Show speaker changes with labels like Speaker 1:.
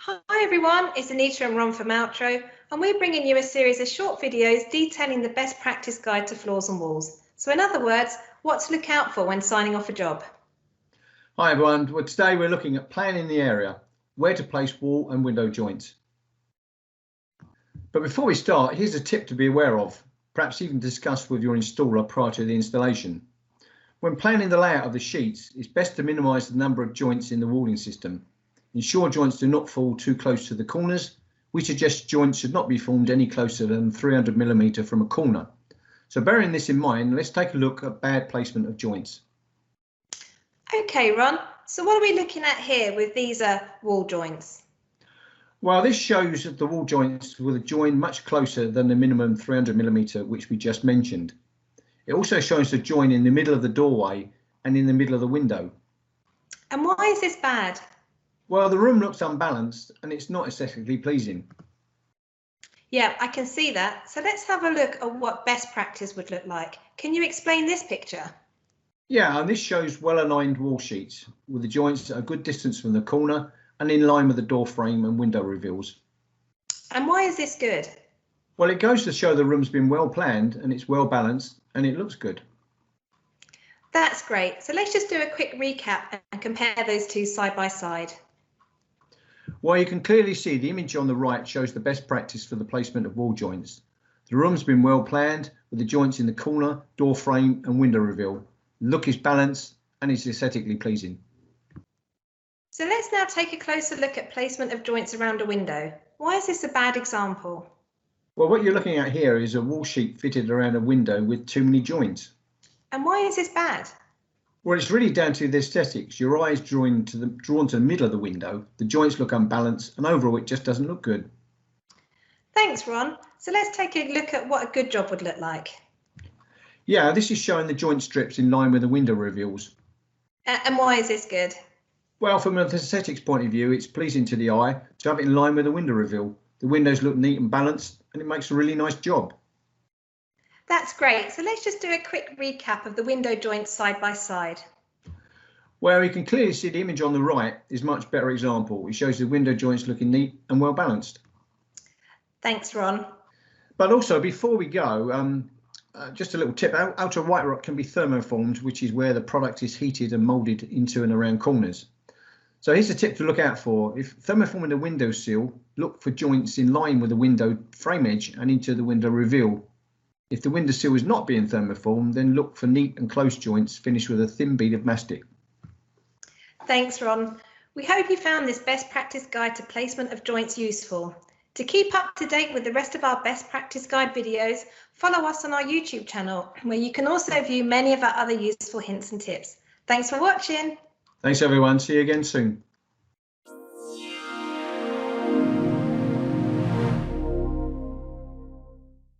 Speaker 1: Hi everyone, it's Anita and Ron from Altro, and we're bringing you a series of short videos detailing the best practice guide to floors and walls. So in other words, what to look out for when signing off a job.
Speaker 2: Hi everyone, well, today we're looking at planning the area, where to place wall and window joints. But before we start, here's a tip to be aware of, perhaps even discuss with your installer prior to the installation. When planning the layout of the sheets, it's best to minimise the number of joints in the walling system. Ensure joints do not fall too close to the corners. We suggest joints should not be formed any closer than 300mm from a corner. So bearing this in mind, let's take a look at bad placement of joints.
Speaker 1: Okay Ron, so what are we looking at here with these wall joints?
Speaker 2: Well, this shows the wall joints with a join much closer than the minimum 300mm which we just mentioned. It also shows the join in the middle of the doorway and in the middle of the window.
Speaker 1: And why is this bad?
Speaker 2: Well, the room looks unbalanced and it's not aesthetically pleasing.
Speaker 1: Yeah, I can see that. So let's have a look at what best practice would look like. Can you explain this picture?
Speaker 2: Yeah, and this shows well-aligned wall sheets with the joints at a good distance from the corner and in line with the door frame and window reveals.
Speaker 1: And why is this good?
Speaker 2: Well, it goes to show the room's been well planned and it's well balanced and it looks good.
Speaker 1: That's great. So let's just do a quick recap and compare those two side by side.
Speaker 2: Well, you can clearly see the image on the right shows the best practice for the placement of wall joints. The room's been well planned with the joints in the corner, door frame and window reveal. The look is balanced and is aesthetically pleasing.
Speaker 1: So let's now take a closer look at placement of joints around a window. Why is this a bad example?
Speaker 2: Well, what you're looking at here is a wall sheet fitted around a window with too many joints.
Speaker 1: And why is this bad?
Speaker 2: Well, it's really down to the aesthetics. Your eye is drawn to the middle of the window. The joints look unbalanced and overall it just doesn't look good.
Speaker 1: Thanks, Ron. So let's take a look at what a good job would look like.
Speaker 2: Yeah, this is showing the joint strips in line with the window reveals.
Speaker 1: And why is this good?
Speaker 2: Well, from an aesthetics point of view, it's pleasing to the eye to have it in line with the window reveal. The windows look neat and balanced and it makes a really nice job.
Speaker 1: That's great. So let's just do a quick recap of the window joints side by side.
Speaker 2: Well, you can clearly see the image on the right is a much better example. It shows the window joints looking neat and well balanced.
Speaker 1: Thanks, Ron.
Speaker 2: But also, before we go, just a little tip, outer white rock can be thermoformed, which is where the product is heated and moulded into and around corners. So here's a tip to look out for. If thermoforming the window sill, look for joints in line with the window frame edge and into the window reveal. If the window sill is not being thermoformed, then look for neat and close joints finished with a thin bead of mastic.
Speaker 1: Thanks, Ron. We hope you found this best practice guide to placement of joints useful. To keep up to date with the rest of our best practice guide videos, follow us on our YouTube channel, where you can also view many of our other useful hints and tips. Thanks for watching.
Speaker 2: Thanks everyone. See you again soon.